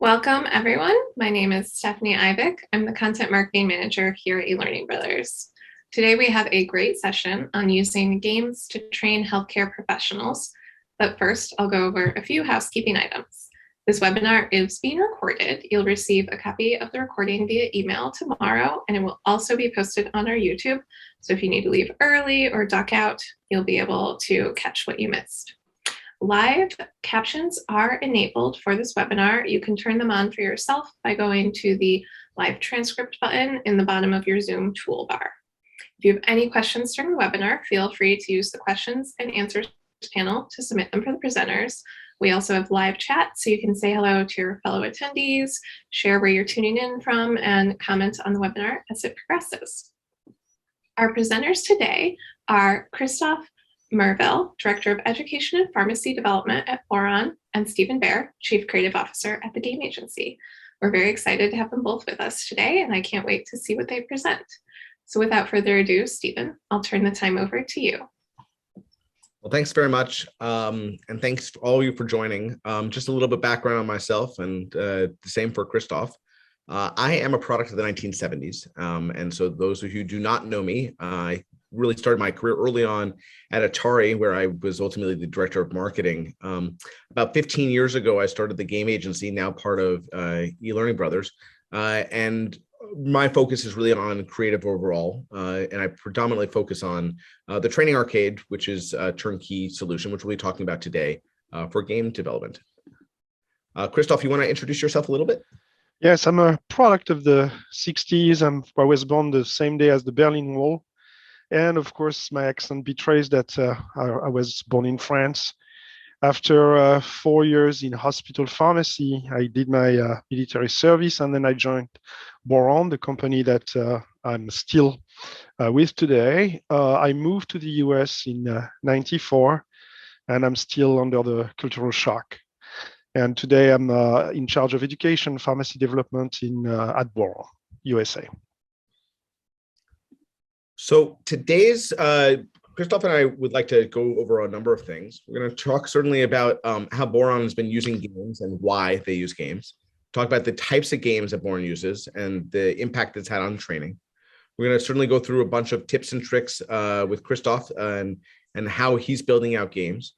Welcome, everyone. My name is Stephanie Ivick. I'm the Content Marketing Manager here at eLearning Brothers. Today, we have a great session on using games to train healthcare professionals. But first, I'll go over a few housekeeping items. This webinar is being recorded. You'll receive a copy of the recording via email tomorrow, and it will also be posted on our YouTube. So if you need to leave early or duck out, you'll be able to catch what you missed. Live captions are enabled for this webinar. You can turn them on for yourself by going to the live transcript button in the bottom of your Zoom toolbar. If you have any questions during the webinar, feel free to use the questions and answers panel to submit them for the presenters. We also have live chat, so you can say hello to your fellow attendees, share where you're tuning in from, and comment on the webinar as it progresses. Our presenters today are Christophe Merville, Director of Education and Pharmacy Development at Boiron, and Stephen Baer, Chief Creative Officer at the Game Agency. We're very excited to have them both with us today, and I can't wait to see what they present. So without further ado, Stephen, I'll turn the time over to you. Well, thanks very much, and thanks to all of you for joining. Just a little bit background on myself, and the same for Christophe. I am a product of the 1970s, and so those of you who do not know me, I really started my career early on at Atari, where I was ultimately the director of marketing. About 15 years ago, I started the Game Agency, now part of eLearning Brothers, and my focus is really on creative overall, and I predominantly focus on the training arcade, which is a turnkey solution, which we'll be talking about today for game development. Christophe, you want to introduce yourself a little bit? Yes, I'm a product of the 60s. I was born the same day as the Berlin Wall. And of course, my accent betrays that I was born in France. After 4 years in hospital pharmacy, I did my military service, and then I joined Boiron, the company that I'm still with today. I moved to the US in '94, and I'm still under the cultural shock. And today I'm in charge of education, pharmacy development at Boiron, USA. So today's, Christophe and I would like to go over a number of things. We're going to talk certainly about how Boiron has been using games and why they use games. Talk about the types of games that Boiron uses and the impact it's had on training. We're going to certainly go through a bunch of tips and tricks with Christophe and how he's building out games.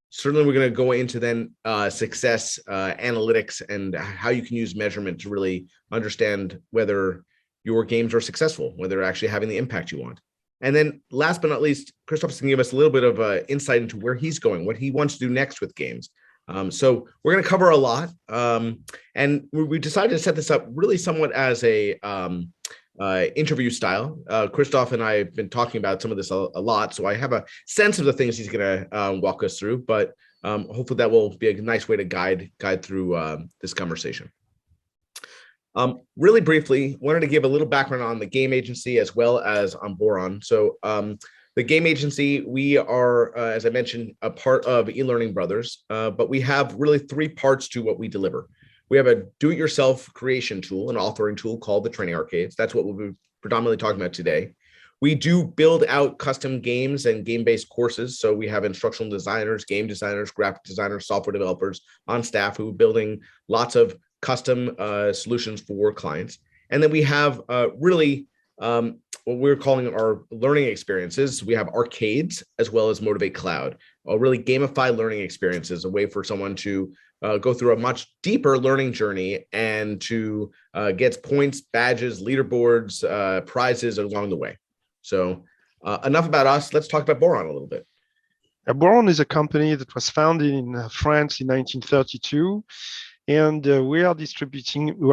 Certainly, we're going to go into then success analytics and how you can use measurement to really understand whether your games are successful, whether they're actually having the impact you want. And then last but not least, Christophe's going to give us a little bit of insight into where he's going, what he wants to do next with games. So we're going to cover a lot. And we decided to set this up really somewhat as a interview style. Christophe and I have been talking about some of this a lot, so I have a sense of the things he's going to walk us through, but hopefully that will be a nice way to guide through this conversation. Really briefly, wanted to give a little background on the Game Agency as well as on Boiron. So the Game Agency, we are, as I mentioned, a part of eLearning Brothers, but we have really three parts to what we deliver. We have a do-it-yourself creation tool, an authoring tool called the Training Arcades. That's what we'll be predominantly talking about today. We do build out custom games and game-based courses. So we have instructional designers, game designers, graphic designers, software developers on staff who are building lots of custom solutions for clients. And then we have really what we're calling our learning experiences. We have arcades as well as Motivate Cloud, really gamify learning experiences, a way for someone to go through a much deeper learning journey and to get points, badges, leaderboards, prizes along the way. So enough about us. Let's talk about Boiron a little bit. Boiron is a company that was founded in France in 1932. And we are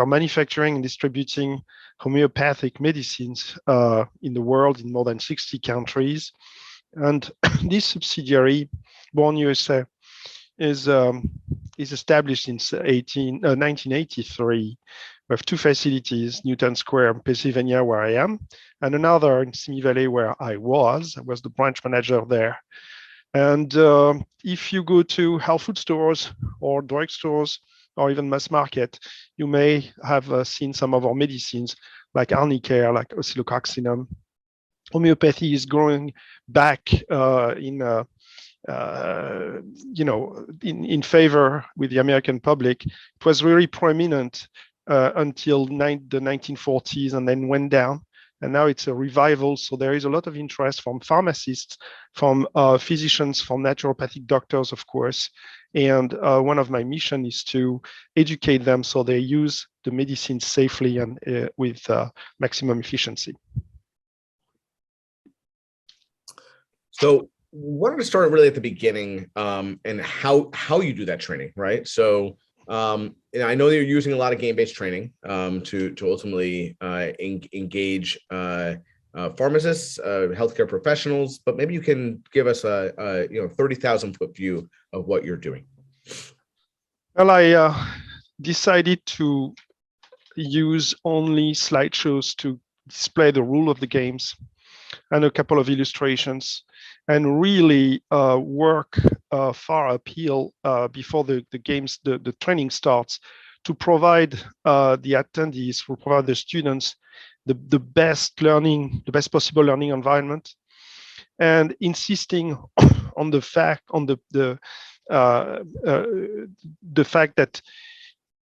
manufacturing and distributing homeopathic medicines in the world in more than 60 countries. And this subsidiary, Boiron USA, is established in 1983. We have two facilities, Newton Square in Pennsylvania, where I am, and another in Simi Valley, where I was the branch manager there. And if you go to health food stores or drug stores, or even mass market, you may have seen some of our medicines like Arnicare, like oscillococcinum. Homeopathy is growing back in in favor with the American public. It was really prominent until the 1940s and then went down. And now it's a revival. So there is a lot of interest from pharmacists, from physicians, from naturopathic doctors, of course. And one of my mission is to educate them so they use the medicine safely and with maximum efficiency. So wanted to start really at the beginning and how you do that training, right? So and I know you're using a lot of game-based training to ultimately engage pharmacists, healthcare professionals, but maybe you can give us a 30,000-foot view of what you're doing. Well, I decided to use only slideshows to display the rule of the games and a couple of illustrations, and really work far uphill before the games, the training starts, to provide the attendees, to provide the students the best possible learning environment, and insisting on the fact that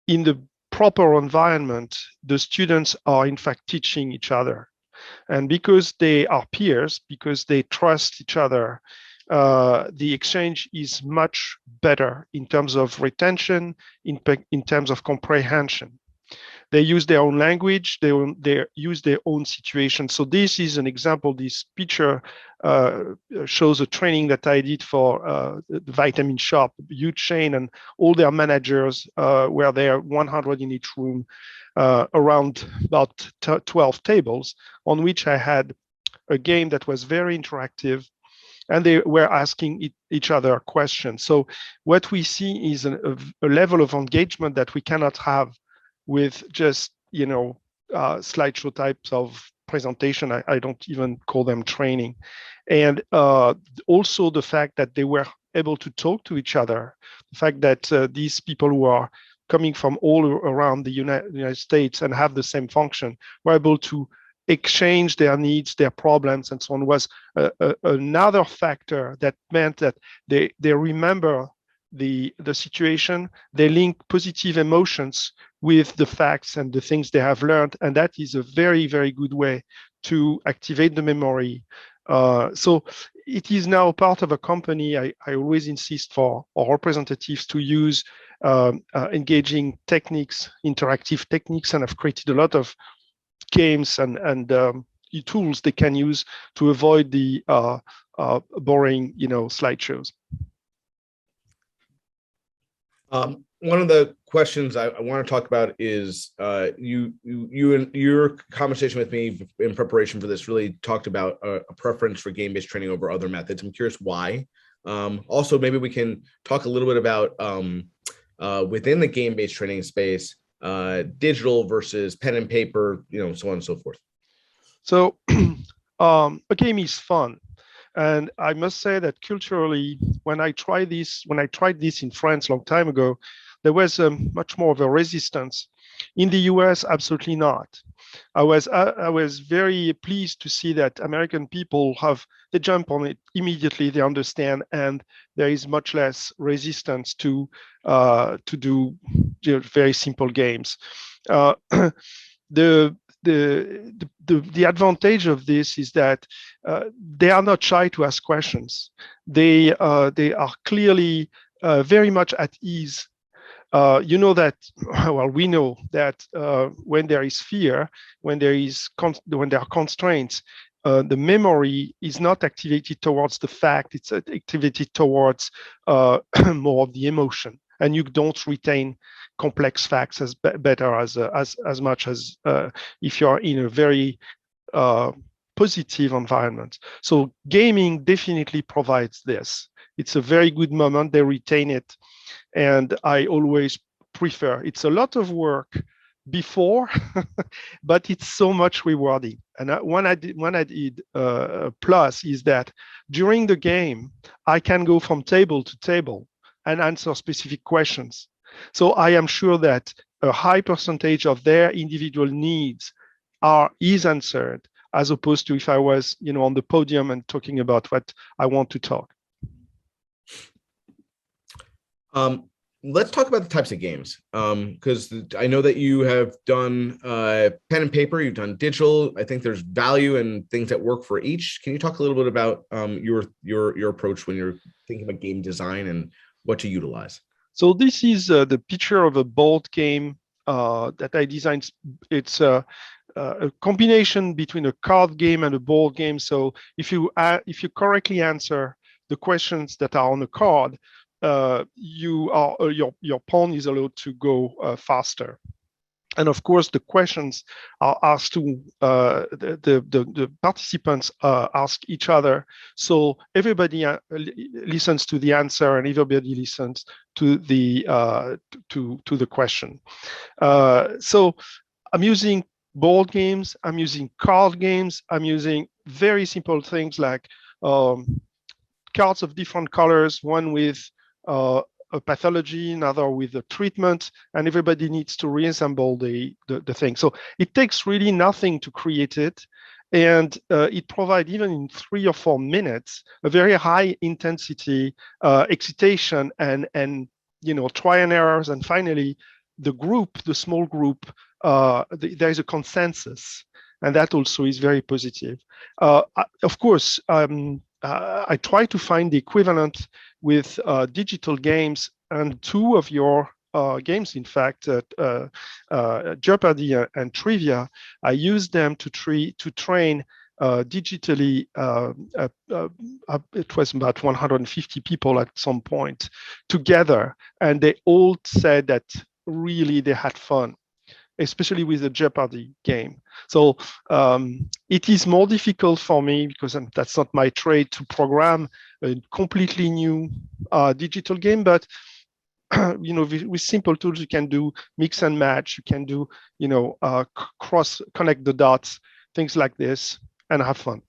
in the proper environment, the students are in fact teaching each other. And because they are peers, because they trust each other, the exchange is much better in terms of retention, in terms of comprehension. They use their own language, they use their own situation. So this is an example. This picture shows a training that I did for the Vitamin Shop, huge chain, and all their managers were there, 100 in each room, around about 12 tables, on which I had a game that was very interactive, and they were asking each other questions. So what we see is a level of engagement that we cannot have with just slideshow types of presentation. I don't even call them training. And also the fact that they were able to talk to each other, the fact that these people who are coming from all around the United States and have the same function were able to exchange their needs, their problems, and so on, was another factor that meant that they remember the situation, they link positive emotions with the facts and the things they have learned, and that is a very, very good way to activate the memory. So it is now part of a company. I always insist for our representatives to use engaging techniques, interactive techniques, and I've created a lot of games and tools they can use to avoid the boring, slideshows. One of the questions I want to talk about is you and your conversation with me in preparation for this really talked about a preference for game-based training over other methods. I'm curious why. Also, maybe we can talk a little bit about within the game-based training space, digital versus pen and paper, so on and so forth. So a game is fun. And I must say that culturally, when I tried this in France a long time ago, there was much more of a resistance. In the US, absolutely not. I was very pleased to see that American people they jump on it immediately, they understand, and there is much less resistance to do very simple games. The advantage of this is that they are not shy to ask questions. They are clearly very much at ease. We know that when there is fear, when there are constraints, the memory is not activated towards the fact; it's activated towards more of the emotion, and you don't retain complex facts as much as if you are in a very positive environment. So gaming definitely provides this. It's a very good moment. They retain it, and I always prefer. It's a lot of work before, but it's so much rewarding. And one added plus is that during the game, I can go from table to table and answer specific questions. So I am sure that a high percentage of their individual needs is answered, as opposed to if I was, on the podium and talking about what I want to talk. Let's talk about the types of games, because I know that you have done pen and paper, you've done digital. I think there's value and things that work for each. Can you talk a little bit about your approach when you're thinking about game design and what to utilize? So this is the picture of a board game that I designed. It's a combination between a card game and a board game. So if you correctly answer the questions that are on the card, your pawn is allowed to go faster. And of course, the questions are asked to the participants ask each other. So everybody listens to the answer, and everybody listens to the question. So I'm using board games. I'm using card games. I'm using very simple things like cards of different colors, one with a pathology, another with a treatment, and everybody needs to reassemble the thing. So it takes really nothing to create it. And it provides, even in 3 or 4 minutes, a very high intensity excitation and try and errors. And finally, the small group, there is a consensus. And that also is very positive. Of course, I try to find the equivalent with digital games, and 2 of your games, in fact, Jeopardy and Trivia, I use them to train digitally. It was about 150 people at some point together, and they all said that really they had fun, especially with the Jeopardy game. So it is more difficult for me because that's not my trade to program a completely new digital game. But with simple tools, you can do mix and match. You can do cross connect the dots, things like this, and have fun.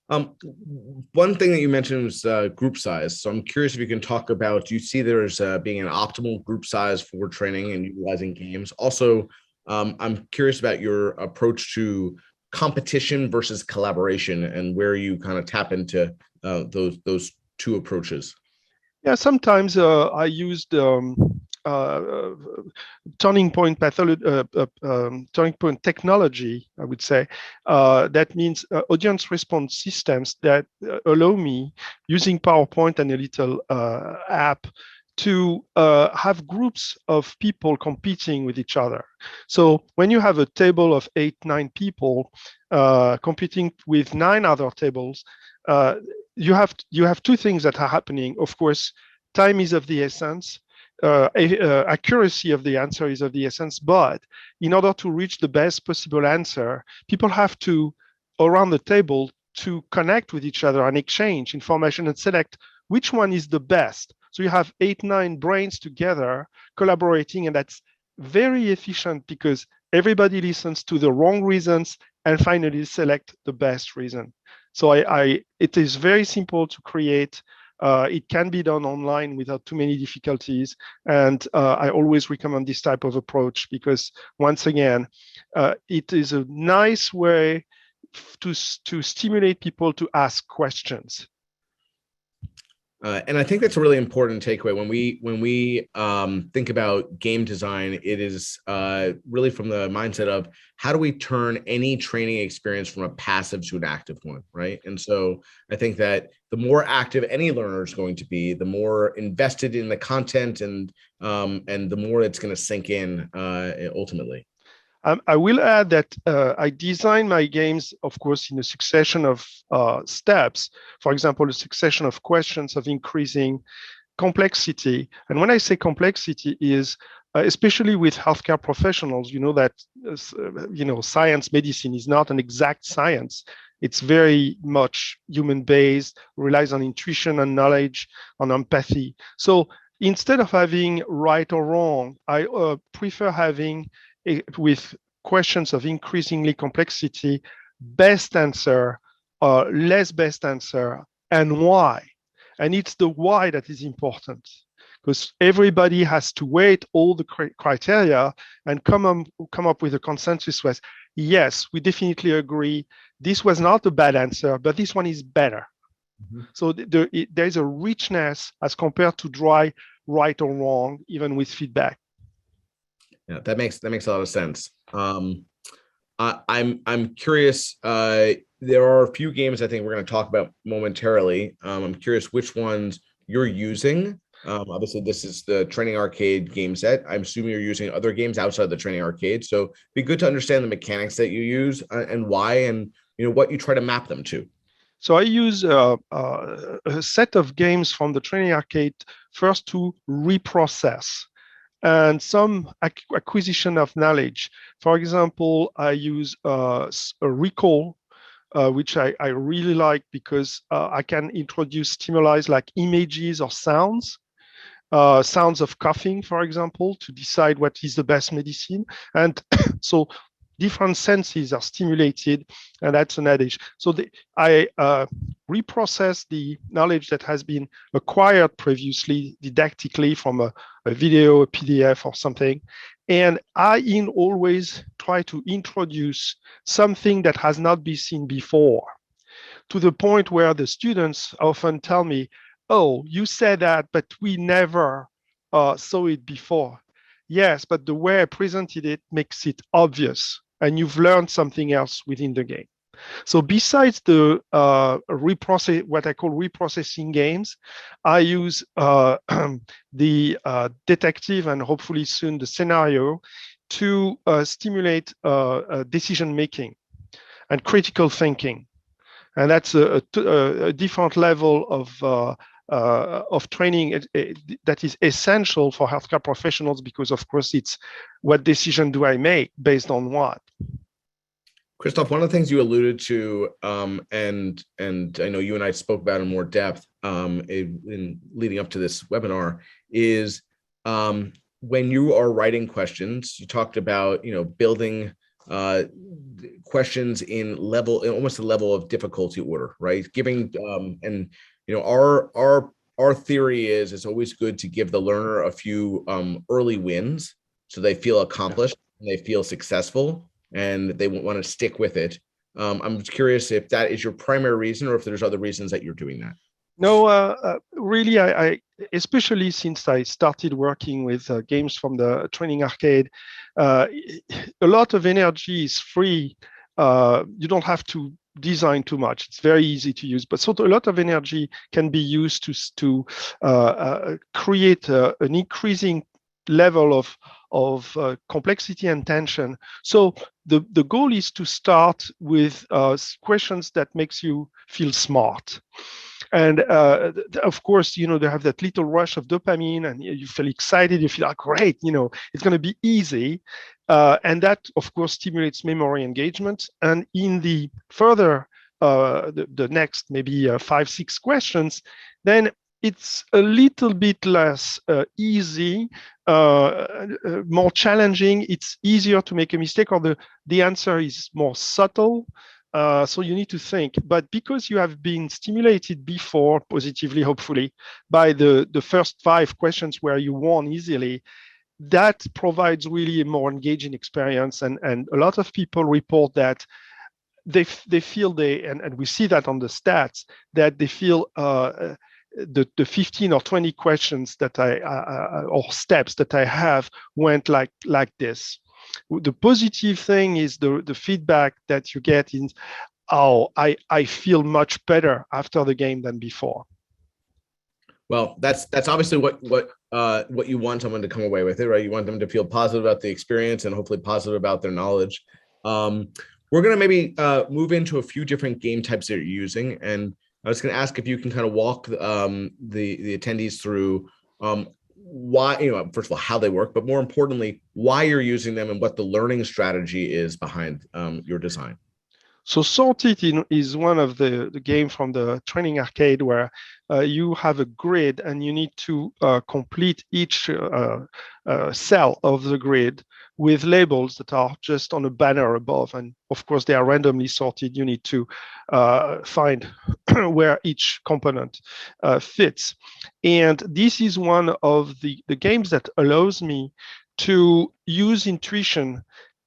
One thing that you mentioned was group size. So I'm curious if you can talk about, do you see there as being an optimal group size for training and utilizing games? Also, I'm curious about your approach to competition versus collaboration and where you kind of tap into those 2 approaches. Yeah, sometimes I used turning point technology, I would say. That means audience response systems that allow me, using PowerPoint and a little app, to have groups of people competing with each other. So when you have a table of 8, 9 people competing with 9 other tables, you have 2 things that are happening. Of course, time is of the essence. Accuracy of the answer is of the essence, but in order to reach the best possible answer, people have to, around the table, to connect with each other and exchange information and select which one is the best. So you have 8, 9 brains together collaborating, and that's very efficient because everybody listens to the wrong reasons and finally select the best reason. So it is very simple to create. It can be done online without too many difficulties. And I always recommend this type of approach because, once again, it is a nice way to stimulate people to ask questions. And I think that's a really important takeaway when we think about game design. It is really from the mindset of how do we turn any training experience from a passive to an active one, right? And so I think that the more active any learner is going to be, the more invested in the content and the more it's going to sink in ultimately. I will add that I design my games, of course, in a succession of steps. For example, a succession of questions of increasing complexity. And when I say complexity is, especially with healthcare professionals, that, science, medicine is not an exact science. It's very much human-based, relies on intuition and knowledge, on empathy. So instead of having right or wrong, I prefer having with questions of increasingly complexity, best answer, less best answer, and why. And it's the why that is important because everybody has to weight all the criteria and come up with a consensus with, yes, we definitely agree. This was not a bad answer, but this one is better. Mm-hmm. So there's a richness as compared to dry right or wrong, even with feedback. Yeah, that makes a lot of sense. I'm curious. There are a few games I think we're going to talk about momentarily. I'm curious which ones you're using. Obviously, this is the Training Arcade game set. I'm assuming you're using other games outside the Training Arcade. So it'd be good to understand the mechanics that you use and why, and what you try to map them to. So I use a set of games from the Training Arcade first to reprocess and some acquisition of knowledge. For example, I use a recall, which I really like because I can introduce stimuli like images or sounds. Sounds of coughing, for example, to decide what is the best medicine. And so different senses are stimulated, and that's an adage. So I reprocess the knowledge that has been acquired previously didactically from a video, a PDF, or something. And I always try to introduce something that has not been seen before, to the point where the students often tell me, oh, you said that, but we never saw it before. Yes, but the way I presented it makes it obvious, and you've learned something else within the game. So besides the what I call reprocessing games, I use the deductive and hopefully soon the scenario to stimulate decision making and critical thinking. And that's a different level of training that is essential for healthcare professionals, because of course it's what decision do I make based on what. Christophe, one of the things you alluded to, and I know you and I spoke about in more depth in leading up to this webinar, is when you are writing questions, you talked about building questions in almost a level of difficulty order, right? Giving our theory is it's always good to give the learner a few early wins so they feel accomplished and they feel successful and they want to stick with it. I'm curious if that is your primary reason or if there's other reasons that you're doing that. No, really, I especially since I started working with games from the Training Arcade, a lot of energy is free. You don't have to design too much. It's very easy to use, but so a lot of energy can be used to create an increasing level of complexity and tension. So the goal is to start with questions that makes you feel smart. And of course, they have that little rush of dopamine and you feel excited, you feel like, great, it's going to be easy. And that, of course, stimulates memory engagement. And in the further, the next maybe 5-6 questions, then it's a little bit less easy, more challenging. It's easier to make a mistake, or the answer is more subtle. So you need to think, but because you have been stimulated before, positively, hopefully, by the first 5 questions where you won easily, that provides really a more engaging experience. And a lot of people report that they feel and we see that on the stats, that they feel the 15 or 20 questions that or steps that I have went like this. The positive thing is the feedback that you get is, oh, I feel much better after the game than before. Well, that's obviously what you want someone to come away with it, right? You want them to feel positive about the experience and hopefully positive about their knowledge. We're going to maybe move into a few different game types that you're using, and I was going to ask if you can kind of walk the attendees through why, first of all, how they work, but more importantly, why you're using them and what the learning strategy is behind your design. So Sorted is one of the game from the Training Arcade where you have a grid and you need to complete each cell of the grid with labels that are just on a banner above. And of course, they are randomly sorted. You need to find where each component fits. And this is one of the games that allows me to use intuition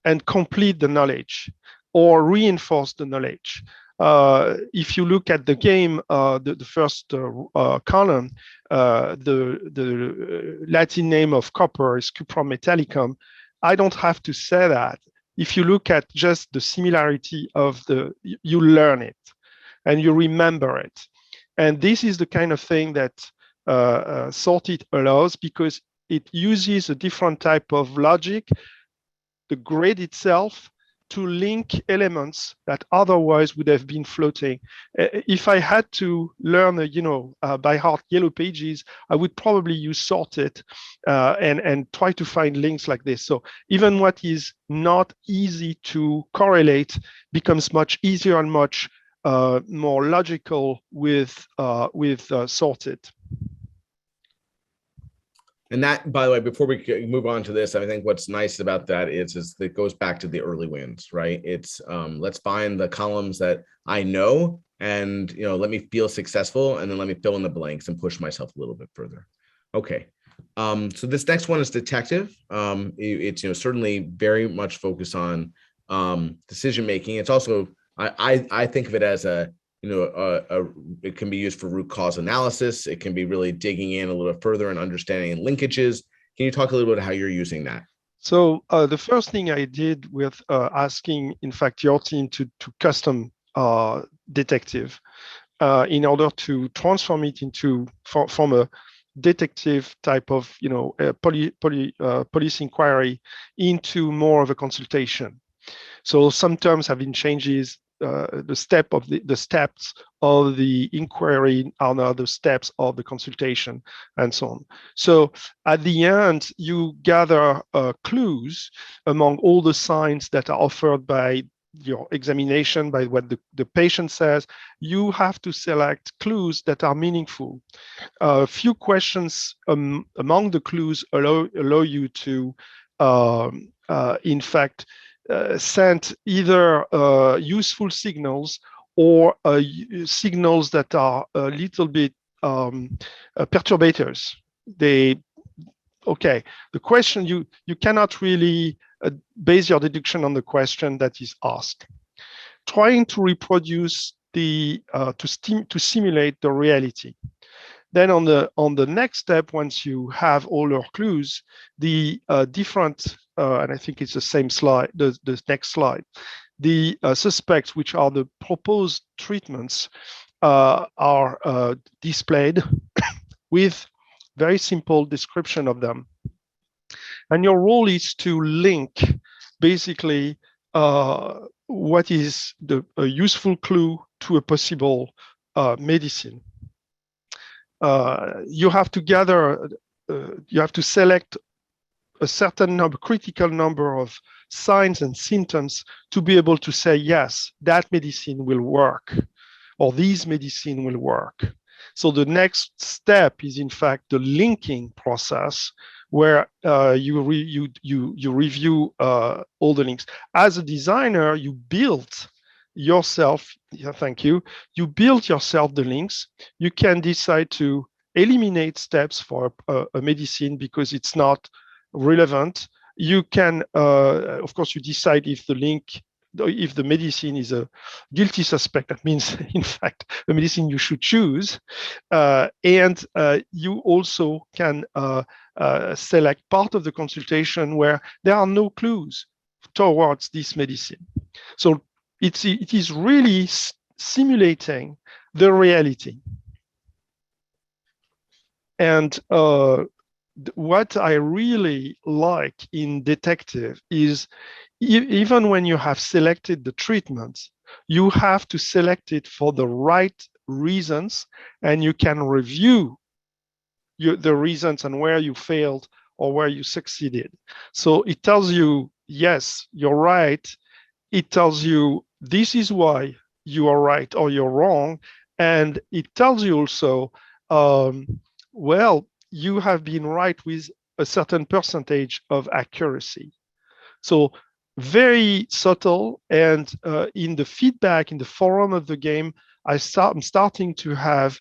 and complete the knowledge or reinforce the knowledge. If you look at the game, the first column, the Latin name of copper is cuprum metallicum. I don't have to say that. If you look at just the similarity of you learn it and you remember it. And this is the kind of thing that Sorted allows, because it uses a different type of logic, the grid itself, to link elements that otherwise would have been floating. If I had to learn, by heart Yellow Pages, I would probably use Sorted and try to find links like this. So even what is not easy to correlate becomes much easier and much more logical with Sorted. And that, by the way, before we move on to this, I think what's nice about that is it goes back to the early wins, right? It's let's find the columns that I know, and let me feel successful, and then let me fill in the blanks and push myself a little bit further. Okay, so this next one is detective. It's certainly very much focused on decision making. It's also I think of it as it can be used for root cause analysis. It can be really digging in a little bit further and understanding linkages. Can you talk a little bit how you're using that? So the first thing I did with asking, in fact, your team to custom detective in order to transform it from a detective type of police inquiry into more of a consultation. So some terms have been changes. The steps of the inquiry are now the steps of the consultation, and so on. So at the end, you gather clues among all the signs that are offered by your examination, by what the patient says. You have to select clues that are meaningful. A few questions among the clues allow you to, in fact, send either useful signals or signals that are a little bit perturbators. The question, you cannot really base your deduction on the question that is asked. Trying to reproduce to simulate the reality. Then on the next step, once you have all your clues, the different and I think it's the same slide, the next slide, the suspects, which are the proposed treatments, are displayed with very simple description of them. And your role is to link basically what is a useful clue to a possible medicine. You have to gather, you have to select a certain critical number of signs and symptoms to be able to say, yes, that medicine will work, or these medicine will work. So the next step is, in fact, the linking process, where you review all the links. As a designer, you built yourself, you built yourself the links. You can decide to eliminate steps for a medicine because it's not relevant. You can, of course, you decide if the medicine is a guilty suspect. That means, in fact, the medicine you should choose. And you also can select part of the consultation where there are no clues towards this medicine. So it is really simulating the reality. And what I really like in detective is even when you have selected the treatment, you have to select it for the right reasons, and you can review the reasons and where you failed or where you succeeded. So it tells you, yes, you're right. It tells you this is why you are right or you're wrong. And it tells you also, well, you have been right with a certain percentage of accuracy. So very subtle. And in the feedback, in the forum of the game, I'm starting to have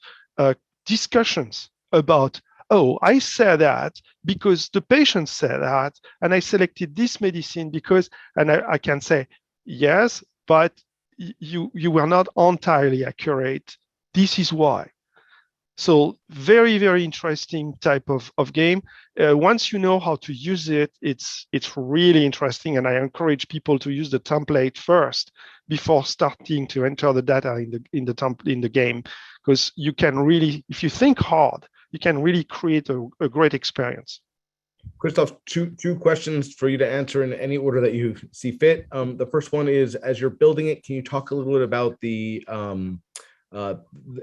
discussions about, oh, I said that because the patient said that, and I selected this medicine because, and I can say, yes, but you were not entirely accurate. This is why. So very, very interesting type of game. Once you know how to use it, it's really interesting. And I encourage people to use the template first before starting to enter the data in the game, because you can really, if you think hard, you can really create a great experience. Christophe, two questions for you to answer in any order that you see fit. The first one is, as you're building it, can you talk a little bit about the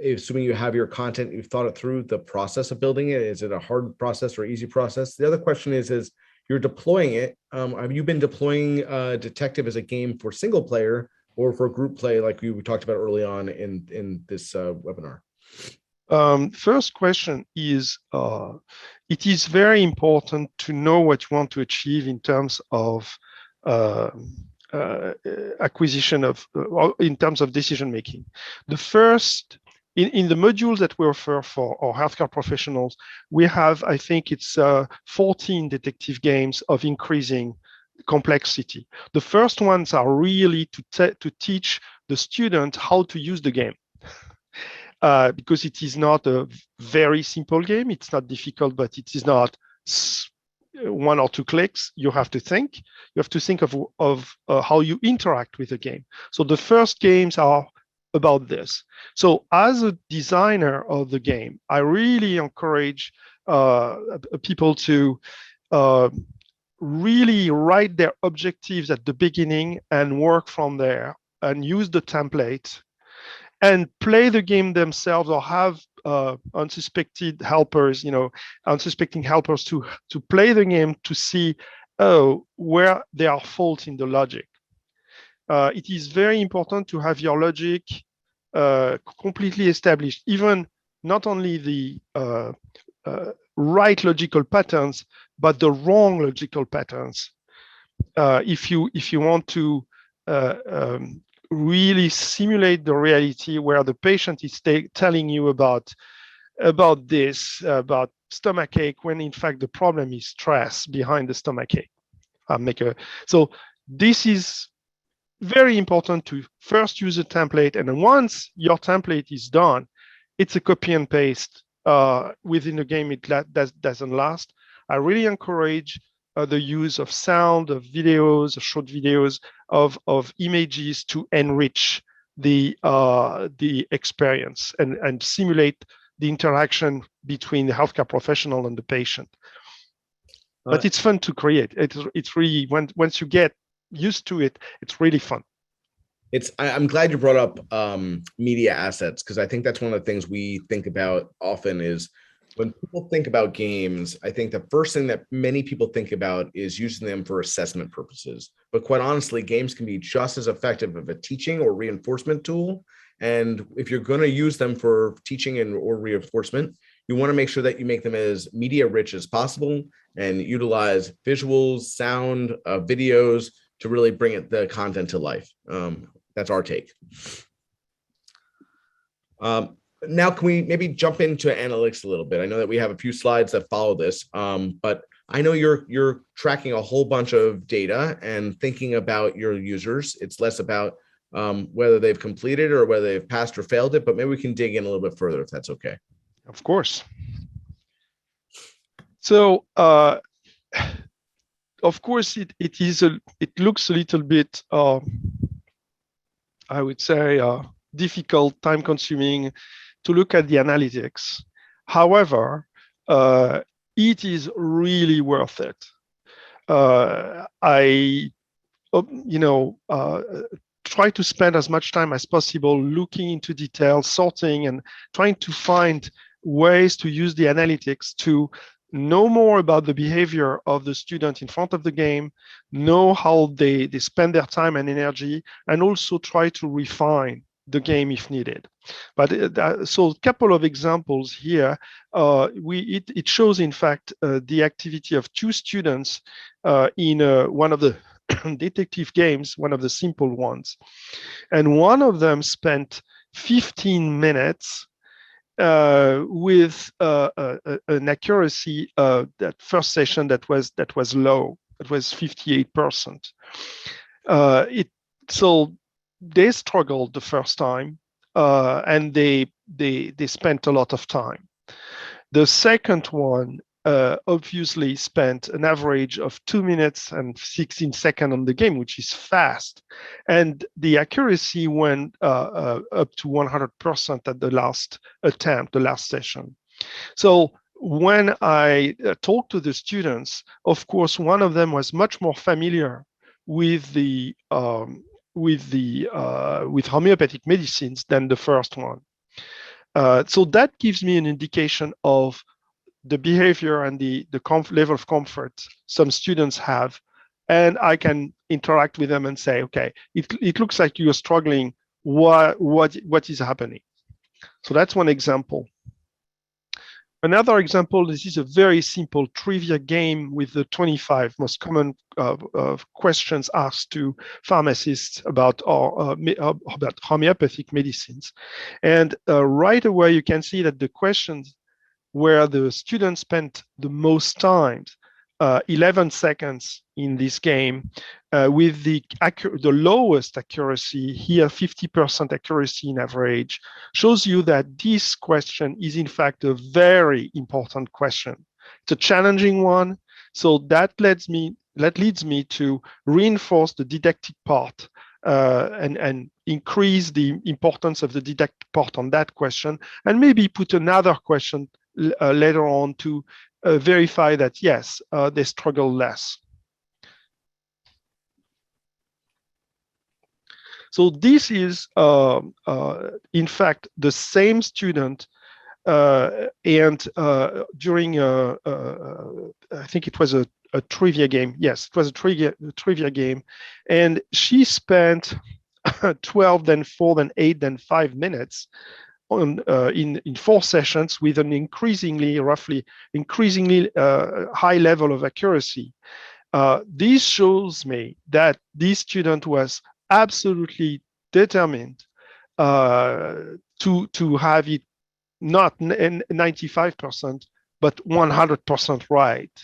assuming you have your content, you've thought it through, the process of building it? Is it a hard process or easy process? The other question is you're deploying it. Have you been deploying Detective as a game for single player or for group play, like we talked about early on in this webinar? First question is, it is very important to know what you want to achieve in terms of acquisition of, in terms of decision making. The first, in the modules that we offer for our healthcare professionals, we have, I think it's 14 detective games of increasing complexity. The first ones are really to teach the student how to use the game. Because it is not a very simple game. It's not difficult, but it is not one or two clicks. You have to think. You have to think of how you interact with the game. So the first games are about this. So as a designer of the game, I really encourage people to really write their objectives at the beginning and work from there and use the template and play the game themselves, or have unsuspecting helpers to play the game to see, where there are faults in the logic. It is very important to have your logic completely established, even not only the right logical patterns, but the wrong logical patterns. If you want to really simulate the reality where the patient is telling you about stomachache, when in fact the problem is stress behind the stomachache. So this is very important to first use a template, and then once your template is done, it's a copy and paste within the game. It doesn't last. I really encourage the use of sound, of videos, of short videos, of images to enrich the experience and simulate the interaction between the healthcare professional and the patient. But it's fun to create. It's really, once you get used to it, it's really fun. I'm glad you brought up media assets, because I think that's one of the things we think about often is when people think about games, I think the first thing that many people think about is using them for assessment purposes. But quite honestly, games can be just as effective of a teaching or reinforcement tool. And if you're going to use them for teaching or reinforcement, you want to make sure that you make them as media rich as possible and utilize visuals, sound, videos to really bring the content to life. That's our take. Now, can we maybe jump into analytics a little bit? I know that we have a few slides that follow this, but I know you're tracking a whole bunch of data and thinking about your users. It's less about whether they've completed or whether they've passed or failed it, but maybe we can dig in a little bit further if that's okay. Of course. So, of course, it looks a little bit, I would say, difficult, time-consuming to look at the analytics. However, it is really worth it. I try to spend as much time as possible looking into detail, sorting, and trying to find ways to use the analytics to know more about the behavior of the student in front of the game, know how they spend their time and energy, and also try to refine the game if needed. But so a couple of examples here. It shows, in fact, the activity of two students in one of the detective games, one of the simple ones. And one of them spent 15 minutes with an accuracy that first session that was low. It was 58%. So they struggled the first time, and they spent a lot of time. The second one obviously spent an average of 2 minutes and 16 seconds on the game, which is fast. And the accuracy went up to 100% at the last attempt, the last session. So when I talked to the students, of course, one of them was much more familiar with with homeopathic medicines than the first one. So that gives me an indication of the behavior and the level of comfort some students have, and I can interact with them and say, okay, it looks like you're struggling. What is happening? So that's one example. Another example, this is a very simple trivia game with the 25 most common questions asked to pharmacists about homeopathic medicines. And right away, you can see that the questions where the students spent the most time, 11 seconds in this game, with the lowest accuracy here, 50% accuracy in average, shows you that this question is in fact a very important question. It's a challenging one, so that leads me to reinforce the deductive part and increase the importance of the deductive part on that question, and maybe put another question later on to verify that, yes, they struggle less. So this is, in fact, the same student, and during, I think it was a trivia game. Yes, it was a trivia game. And she spent 12, then 4, then 8, then 5 minutes in 4 sessions with an increasingly high level of accuracy. This shows me that this student was absolutely determined to have it not 95%, but 100% right.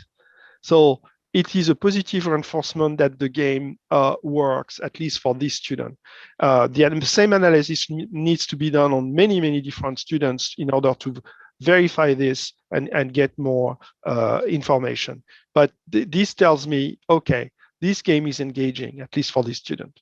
So it is a positive reinforcement that the game works, at least for this student. The same analysis needs to be done on many, many different students in order to verify this and get more information. But this tells me, okay, this game is engaging, at least for this student.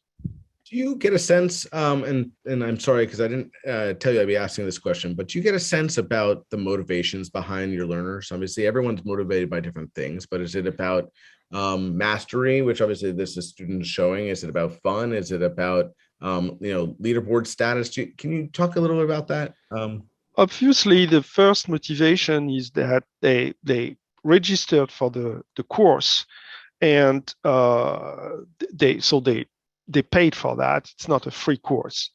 Do you get a sense, and I'm sorry because I didn't tell you I'd be asking this question, but do you get a sense about the motivations behind your learners? Obviously, everyone's motivated by different things, but is it about mastery, which obviously this is students showing? Is it about fun? Is it about leaderboard status? Can you talk a little bit about that? Obviously, the first motivation is that they registered for the course, and they paid for that. It's not a free course.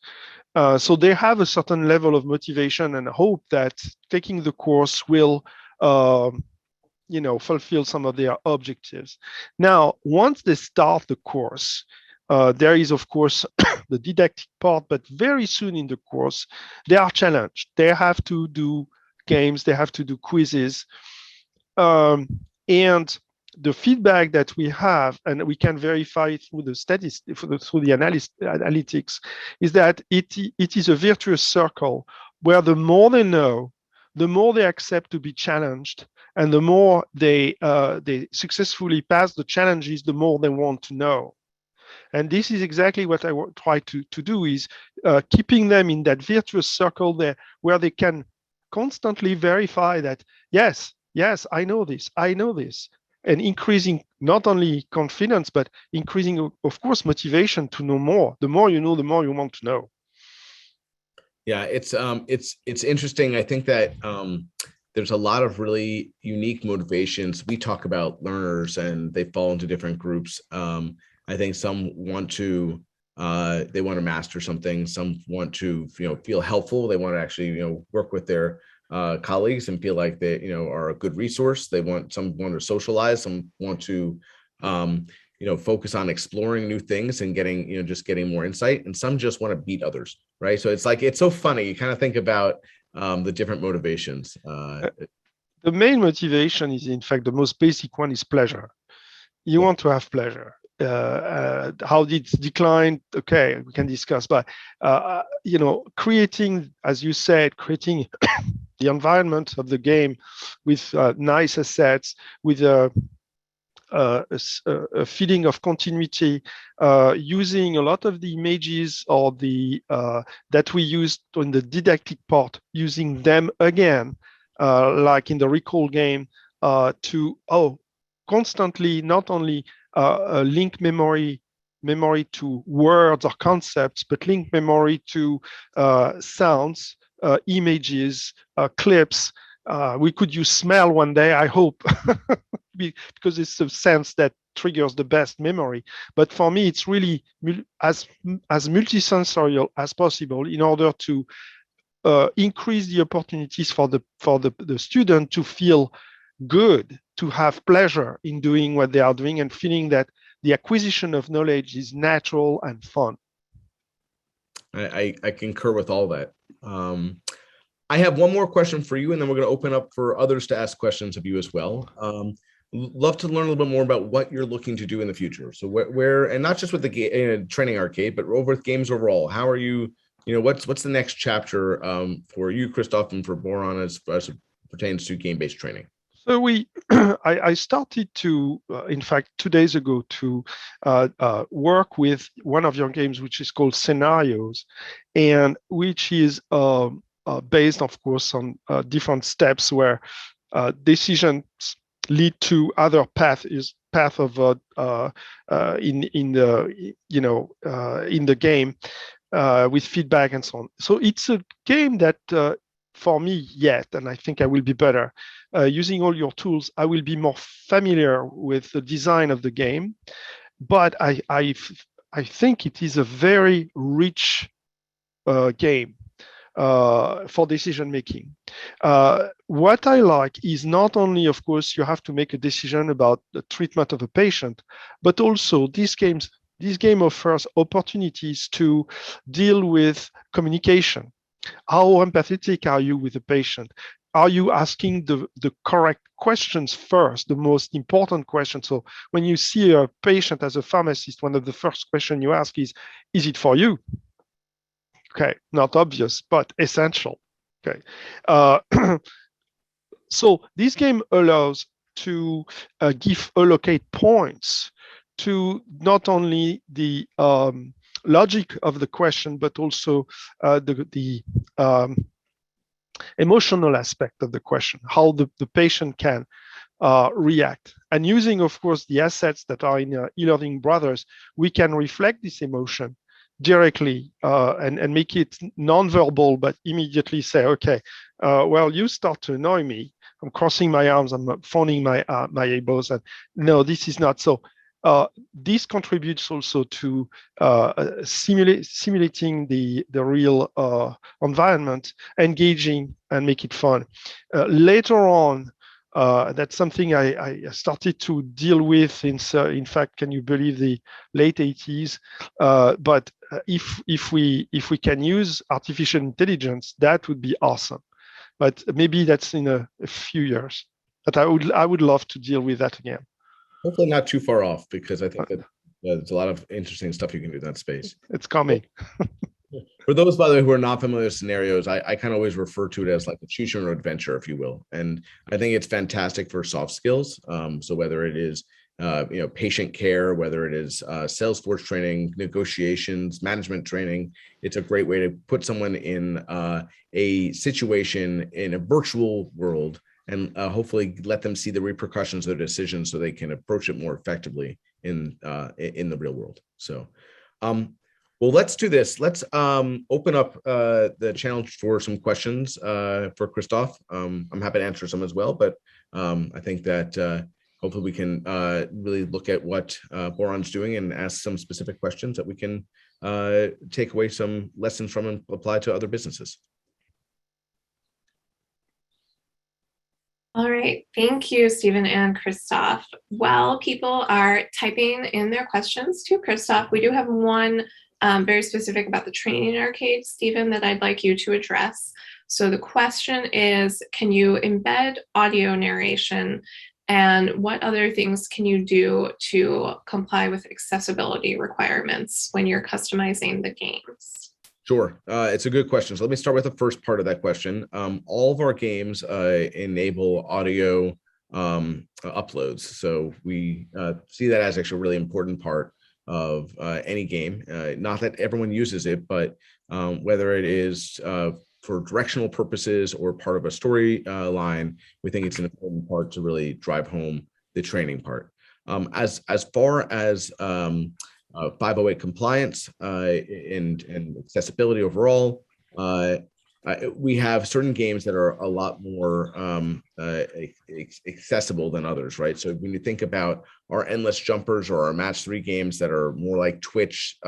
So they have a certain level of motivation and hope that taking the course will fulfill some of their objectives. Now, once they start the course, there is, of course, the didactic part, but very soon in the course, they are challenged. They have to do games, they have to do quizzes. And the feedback that we have, and we can verify through the statistics, through the analytics, is that it is a virtuous circle where the more they know, the more they accept to be challenged, and the more they successfully pass the challenges, the more they want to know. And this is exactly what I try to do, is keeping them in that virtuous circle there, where they can constantly verify that, yes, I know this, and increasing not only confidence, but increasing, of course, motivation to know more. The more you know, the more you want to know. Yeah, it's interesting. I think that there's a lot of really unique motivations. We talk about learners and they fall into different groups. I think some want to master something. Some want to feel helpful. They want to actually work with their colleagues and feel like they are a good resource. Some want to socialize. Some want to focus on exploring new things and getting more insight. And some just want to beat others, right? So it's so funny. You kind of think about the different motivations. The main motivation is, in fact, the most basic one is pleasure. You want to have pleasure. how did it decline? Okay, we can discuss. But creating, as you said, creating the environment of the game with nice assets, with a feeling of continuity, using a lot of the images or the that we used in the didactic part, using them again, like in the recall game, to constantly not only link memory to words or concepts, but link memory to sounds, images, clips. We could use smell one day, I hope, because it's a sense that triggers the best memory. But for me, it's really as multisensorial as possible in order to increase the opportunities for the student to feel good, to have pleasure in doing what they are doing, and feeling that the acquisition of knowledge is natural and fun. I concur with all that. I have one more question for you, and then we're going to open up for others to ask questions of you as well. Love to learn a little bit more about what you're looking to do in the future. So where and not just with the training arcade, but over with games overall. How are you? What's the next chapter for you, Christophe, and for Boiron as it pertains to game-based training? So I started to, in fact, 2 days ago, to work with one of your games, which is called Scenarios, and which is based, of course, on different steps where decisions lead to other path of in the game with feedback and so on. So it's a game that for me yet, and I think I will be better using all your tools. I will be more familiar with the design of the game, but I think it is a very rich game for decision making. What I like is not only, of course, you have to make a decision about the treatment of a patient, but also this game offers opportunities to deal with communication. How empathetic are you with the patient? Are you asking the correct questions first, the most important question? So when you see a patient as a pharmacist, one of the first questions you ask is it for you? Okay, not obvious, but essential. Okay. So this game allows to allocate points to not only the logic of the question, but also the emotional aspect of the question, how the patient can react. And using, of course, the assets that are in e-learning brothers, we can reflect this emotion directly and make it non-verbal, but immediately say, okay, well, you start to annoy me. I'm crossing my arms, I'm phoning my elbows, and no, this is not so. This contributes also to simulating the real environment, engaging and make it fun. Later on, that's something I started to deal with in fact, can you believe, the late 80s? But if we can use artificial intelligence, that would be awesome. But maybe that's in a few years. But I would love to deal with that again. Hopefully not too far off, because I think that there's a lot of interesting stuff you can do in that space. It's coming. For those, by the way, who are not familiar with Scenarios, I kind of always refer to it as like a choose your own adventure, if you will. And I think it's fantastic for soft skills. So whether it is patient care, whether it is Salesforce training, negotiations, management training, it's a great way to put someone in a situation in a virtual world and hopefully let them see the repercussions of their decisions so they can approach it more effectively in the real world. So, well, let's do this. Let's open up the challenge for some questions for Christophe. I'm happy to answer some as well, but I think that hopefully we can really look at what Boiron's doing and ask some specific questions that we can take away some lessons from and apply to other businesses. All right, thank you, Stephen and Christophe. While people are typing in their questions to Christophe, we do have one very specific about the training arcade, Stephen, that I'd like you to address. So the question is, can you embed audio narration And what other things can you do to comply with accessibility requirements when you're customizing the games? Sure. It's a good question. So let me start with the first part of that question. All of our games enable audio uploads. So we see that as actually a really important part of any game. Not that everyone uses it, but whether it is for directional purposes or part of a story line, we think it's an important part to really drive home the training part. As far as 508 compliance and accessibility overall, we have certain games that are a lot more accessible than others, right? So when you think about our endless jumpers or our match 3 games that are more like Twitch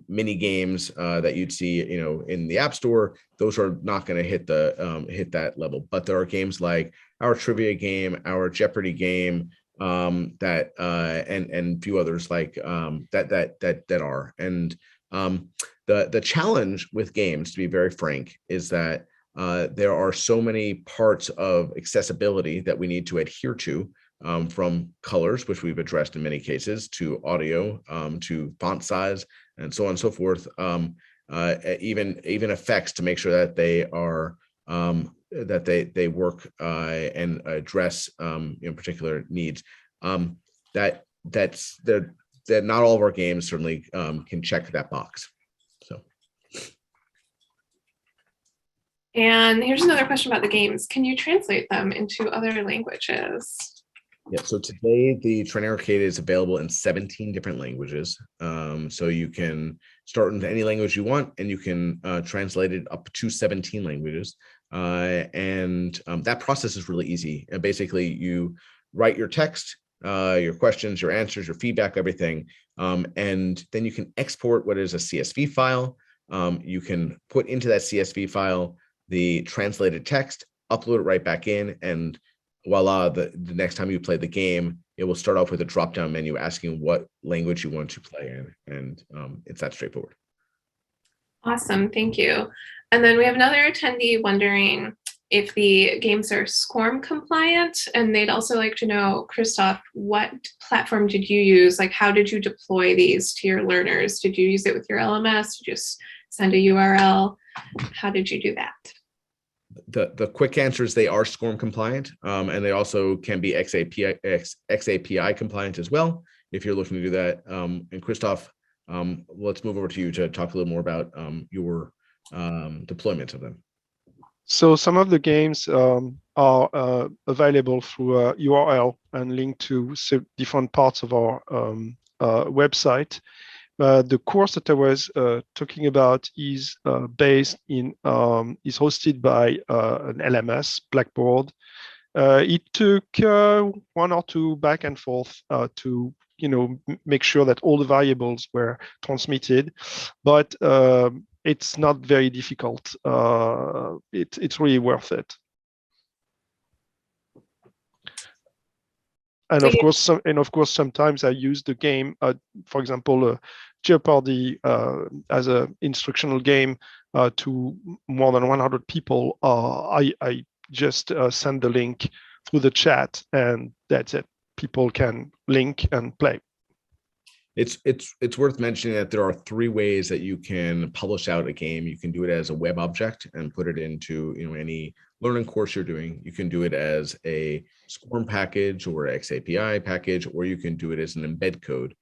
mini games that you'd see, in the App Store, those are not going to hit that level. But there are games like our trivia game, our Jeopardy game, that and a few others like that are. And the challenge with games, to be very frank, is that there are so many parts of accessibility that we need to adhere to, from colors, which we've addressed in many cases, to audio, to font size, and so on and so forth. Even effects, to make sure that they are that they work and address particular needs. That not all of our games certainly can check that box. So. And here's another question about the games. Can you translate them into other languages? Yeah, so today the Training Arcade is available in 17 different languages. So you can start in any language you want, and you can translate it up to 17 languages. And that process is really easy. And basically, you write your text, your questions, your answers, your feedback, everything. And then you can export what is a CSV file. You can put into that CSV file the translated text, upload it right back in, and voila, the next time you play the game, it will start off with a drop-down menu asking what language you want to play in. And it's that straightforward. Awesome, thank you. And then we have another attendee wondering if the games are SCORM compliant, and they'd also like to know, Christophe, what platform did you use? Like, how did you deploy these to your learners? Did you use it with your LMS? Did you just send a URL? How did you do that? The quick answer is they are SCORM compliant, and they also can be XAPI compliant as well, if you're looking to do that. And Christophe, let's move over to you to talk a little more about your deployment of them. So some of the games are available through a URL and linked to different parts of our website. The course that I was talking about is is hosted by an LMS, Blackboard. It took 1 or 2 back and forth to make sure that all the variables were transmitted, but it's not very difficult. It's really worth it. And of course, sometimes I use the game, for example, Jeopardy as an instructional game to more than 100 people. I just send the link through the chat, and that's it. People can link and play. It's worth mentioning that there are 3 ways that you can publish out a game. You can do it as a web object and put it into any learning course you're doing. You can do it as a SCORM package or XAPI package, or you can do it as an embed code.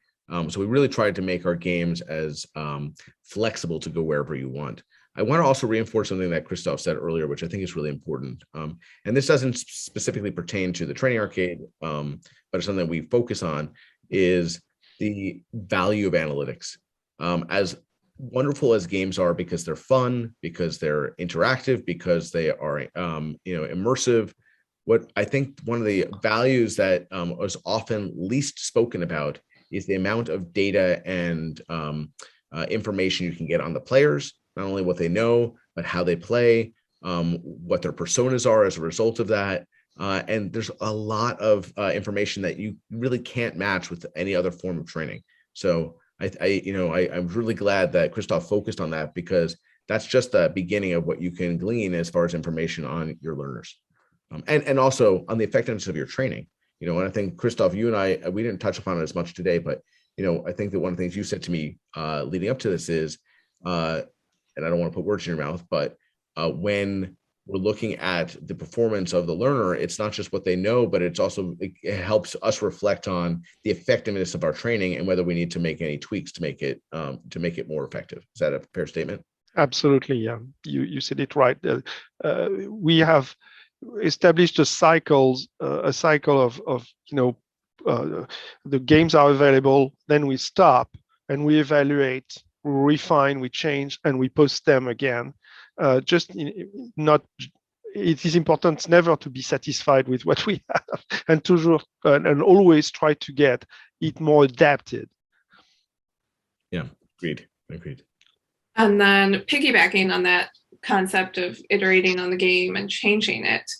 So we really tried to make our games as flexible to go wherever you want. I want to also reinforce something that Christophe said earlier, which I think is really important. And this doesn't specifically pertain to the Training Arcade, but it's something that we focus on, is the value of analytics. As wonderful as games are, because they're fun, because they're interactive, because they are immersive, what I think one of the values that is often least spoken about is the amount of data and information you can get on the players, not only what they know, but how they play, what their personas are as a result of that. And there's a lot of information that you really can't match with any other form of training. So I'm really glad that Christophe focused on that, because that's just the beginning of what you can glean as far as information on your learners. And also on the effectiveness of your training. And I think, Christophe, you and I, we didn't touch upon it as much today, but I think that one of the things you said to me leading up to this is, and I don't want to put words in your mouth, but when we're looking at the performance of the learner, it's not just what they know, but it helps us reflect on the effectiveness of our training and whether we need to make any tweaks to make it more effective. Is that a fair statement? Absolutely, yeah. You said it right. We have established a cycle of the games are available, then we stop and we evaluate, we refine, we change, and we post them again. It is important never to be satisfied with what we have, and always try to get it more adapted. Yeah, agreed. And then piggybacking on that concept of iterating on the game and changing it,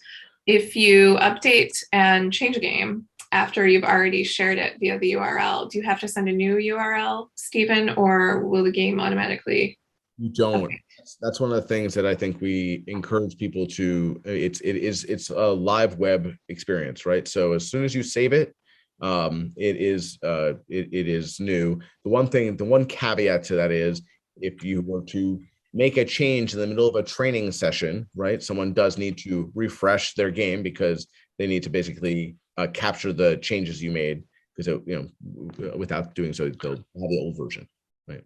if you update and change a game after you've already shared it via the URL, do you have to send a new URL, Stephen, or will the game automatically? You don't. Okay. That's one of the things that I think we encourage people to. It's a live web experience, right? So as soon as you save it, it is new. The one caveat to that is, if you were to make a change in the middle of a training session, right? Someone does need to refresh their game because they need to basically capture the changes you made, because without doing so, they'll have the old version, right?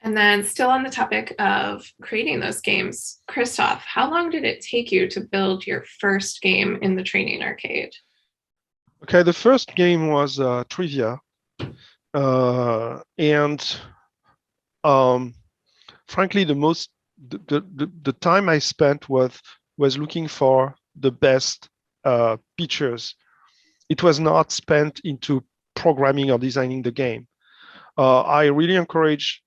And then, still on the topic of creating those games, Christophe, how long did it take you to build your first game in the training arcade? Okay, the first game was trivia, and frankly, the time I spent was looking for the best features. It was not spent into programming or designing the game. I really encourage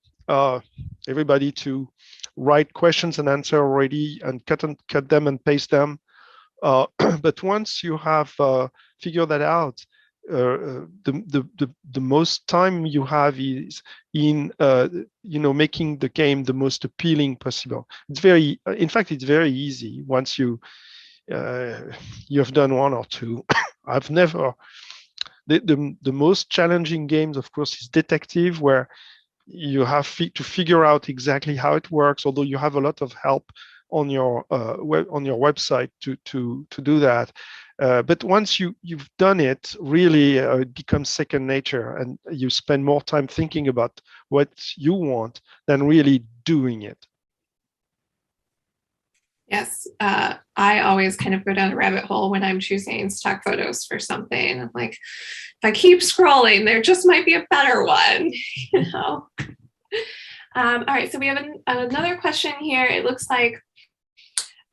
everybody to write questions and answer already and cut them and paste them. But once you have figured that out, the most time you have is in making the game the most appealing possible. In fact, it's very easy once you have done one or two. I've never. The most challenging games, of course, is Detective, where you have to figure out exactly how it works, although you have a lot of help on your website to do that. But once you've done it, really it becomes second nature, and you spend more time thinking about what you want than really doing it. Yes, I always kind of go down a rabbit hole when I'm choosing stock photos for something. I'm like, if I keep scrolling, there just might be a better one, All right, so we have another question here. It looks like,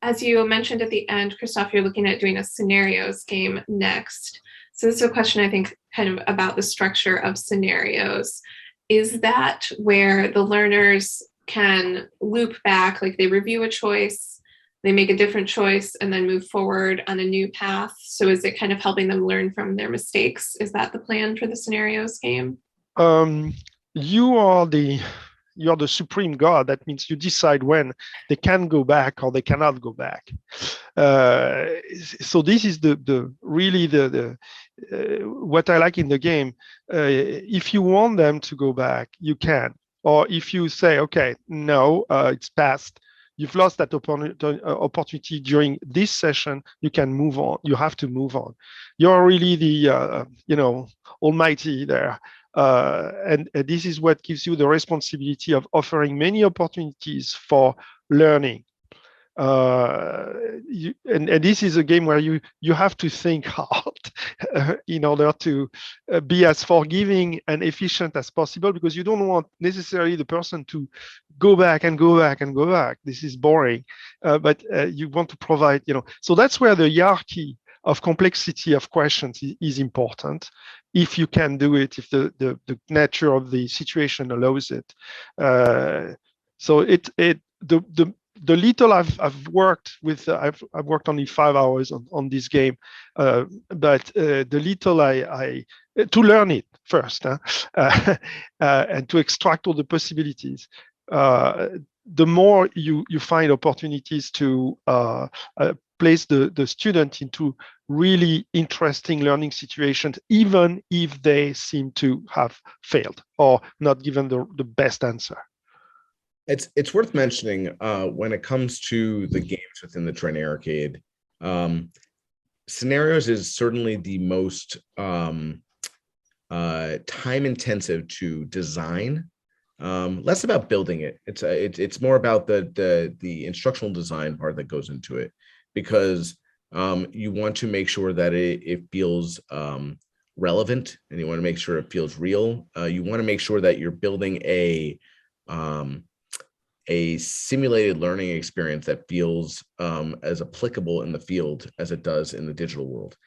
as you mentioned at the end, Christophe, you're looking at doing a scenarios game next. So this is a question, I think, kind of about the structure of scenarios. Is that where the learners can loop back, like they review a choice, they make a different choice, and then move forward on a new path? So is it kind of helping them learn from their mistakes? Is that the plan for the scenarios game? You're the supreme god. That means you decide when they can go back or they cannot go back. So this is really what I like in the game. If you want them to go back, you can. Or if you say, okay, no, it's past, you've lost that opportunity during this session, you can move on. You have to move on. You're really the almighty there. And this is what gives you the responsibility of offering many opportunities for learning. And this is a game where you have to think hard in order to be as forgiving and efficient as possible, because you don't want necessarily the person to go back and go back and go back. This is boring, but you want to provide, so that's where the hierarchy of complexity of questions is important, if you can do it, if the nature of the situation allows it. So the little I've worked with, I've worked only 5 hours on this game, but the little I to learn it first, and to extract all the possibilities. The more you find opportunities to place the student into really interesting learning situations, even if they seem to have failed or not given the best answer. It's worth mentioning when it comes to the games within the training arcade, scenarios is certainly the most time intensive to design. Less about building it. It's more about the instructional design part that goes into it, because you want to make sure that it feels relevant, and you want to make sure it feels real. You want to make sure that you're building a simulated learning experience that feels as applicable in the field as it does in the digital world.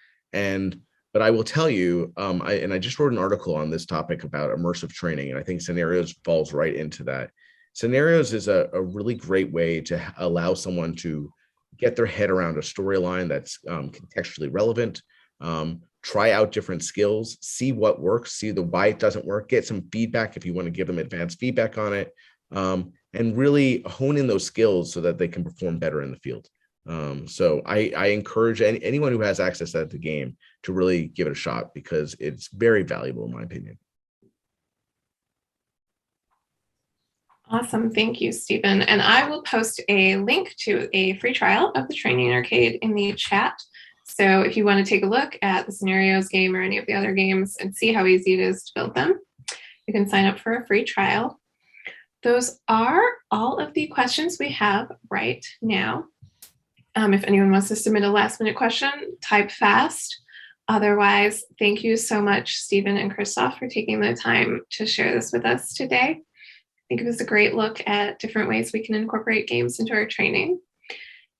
But I will tell you, I just wrote an article on this topic about immersive training, and I think scenarios falls right into that. Scenarios is a really great way to allow someone to get their head around a storyline that's contextually relevant, try out different skills, see what works, see why it doesn't work, get some feedback if you want to give them advanced feedback on it, and really hone in those skills so that they can perform better in the field. So I encourage anyone who has access to the game to really give it a shot, because it's very valuable in my opinion. Awesome. Thank you, Stephen. And I will post a link to a free trial of the training arcade in the chat. So if you want to take a look at the scenarios game or any of the other games and see how easy it is to build them, you can sign up for a free trial. Those are all of the questions we have right now. If anyone wants to submit a last minute question, type fast. Otherwise, thank you so much, Stephen and Christophe, for taking the time to share this with us today. I think it was a great look at different ways we can incorporate games into our training.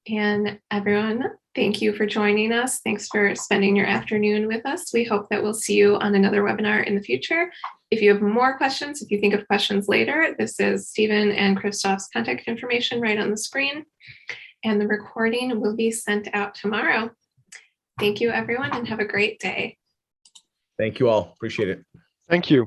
And everyone, thank you for joining us. Thanks for spending your afternoon with us. We hope that we'll see you on another webinar in the future. If you have more questions, if you think of questions later, this is Stephen and Christophe's contact information right on the screen. And the recording will be sent out tomorrow. Thank you, everyone, and have a great day. Thank you all. Appreciate it. Thank you.